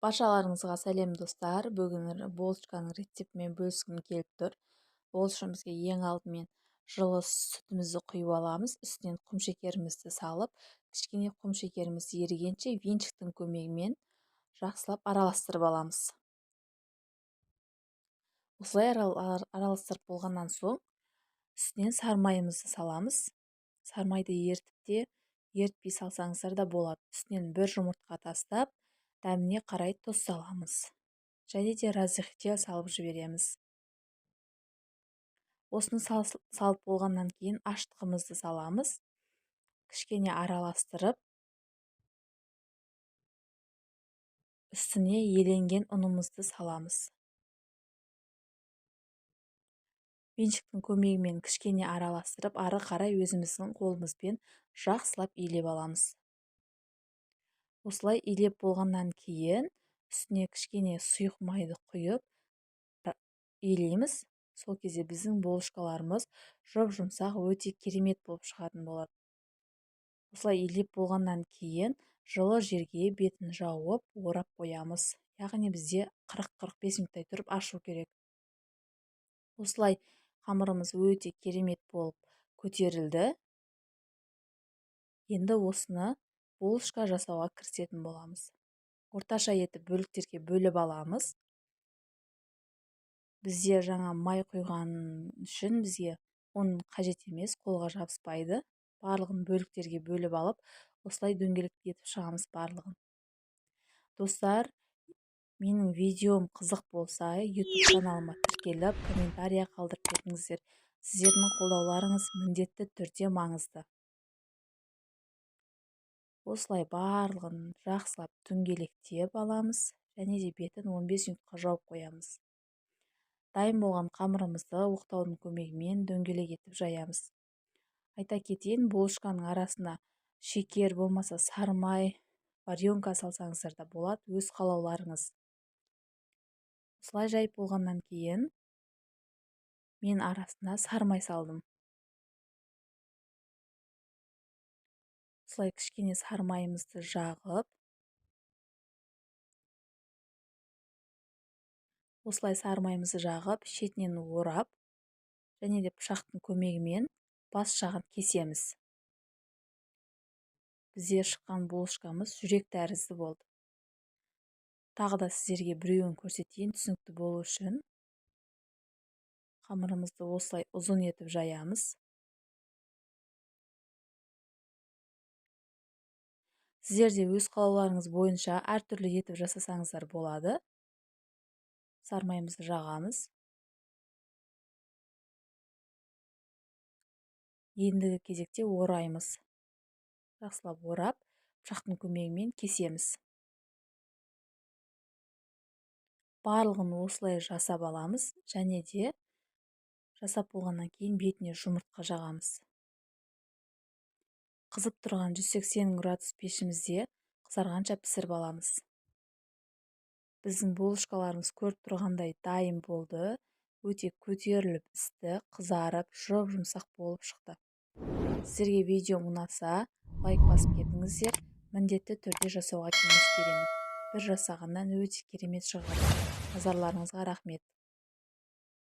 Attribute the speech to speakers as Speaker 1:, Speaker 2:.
Speaker 1: Баршаларыңызға сәлем достар. Бүгін булочканың рецептімен бөліскім келіп тұр. Ол үшін бізге ең алдымен жылы сүтімізді құйып аламыз. Үстінен құмшекерімізді салып, кішкене құмшекеріміз ерігенше венчиктің көмегімен жақсылап араластырып аламыз. Осылай араластырып болғаннан соң үстінен сармайымызды саламыз. Сармайды ертпей салсаңыздар да болады. Үстінен бір жұмыртқа тастап, дәміне қарай тұз саламыз. Және де разрыхтел салып жібереміз. Осыны салып болғаннан кейін аштығымызды саламыз. Кішкене араластырып, үстіне еленген ұнымызды саламыз. Венчиктің көмегімен кішкене араластырып, ары қарай өзіміздің қолымызбен жақсылап илеп аламыз. Осылай илеп болғаннан кейін үстіне кішкене сұйық майды құйып илейміз. Сол кезде біздің булочкаларымыз жұп-жұмсақ, өте керемет болып шығатын болады. Осылай илеп болғаннан кейін жылы жерге бетін жауып, орап қоямыз. Яғни бізде 40-45 минуттай тұрып ашу керек. Осылай қамырымыз өте керемет болып көтерілді. Енді осыны булочка жасауға кірісетін боламыз. Орташа етіп бөліктерге бөліп аламыз. Бізде жаңа май құйған үшін бізге оның қажет емес, қолға жабыспайды. Барлығын бөліктерге бөліп алып, осылай дөңгелек етіп шығамыз барлығын. Достар, менің видеом қызық болса, YouTube каналыма тіркеліп, комментария қалдырып кетіңіздер. Сіздердің қолдауларыңыз міндетті түрде маңызды. Осылай барлығын жақсылап дөңгелектеп аламыз, және де бетін 15 минутқа жауып қоямыз. Дайын болған қамырымызды оқтаудың көмегімен дөңгелек етіп жаямыз. Айта кетейін, булочканың арасына шекер болмаса сармай, варенка салсаңыздар да болады, өз қалауларыңыз. Осылай жайып болғаннан кейін мен арасына сармай салдым. Осылай кішкене сармайымызды жағып, шетінен орап, және де пышақтың көмегімен бас жағын кесеміз. Бізде шыққан булочкамыз жүрек тәрізді болды. Тағы да сіздерге біреуін көрсетейін, түсінікті болу үшін. Қамырымызды осылай ұзын етіп жаямыз. Сіздер де өз қалауларыңыз бойынша әртүрлі етіп жасасаңыздар болады. Сармайымызды жағамыз. Ендігі кезекте ораймыз. Жақсылап орап, пышақтың көмегімен кесеміз. Барлығын осылай жасап аламыз, және де жасап болғаннан кейін бетіне жұмыртқа жағамыз. Қызып тұрған 180 градус пешімізде қызарғанша пісіріп аламыз. Біздің булочкаларымыз көріп тұрғандай дайын болды. Өте көтеріліп істі, қызарып, жұп-жұмсақ болып шықты. Сіздерге видеом ұнаса, лайк басып кетіңіздер. Міндетті түрде жасауға кеңес беремін. Бір жасағаннан өте керемет шығады. Назарларыңызға рахмет.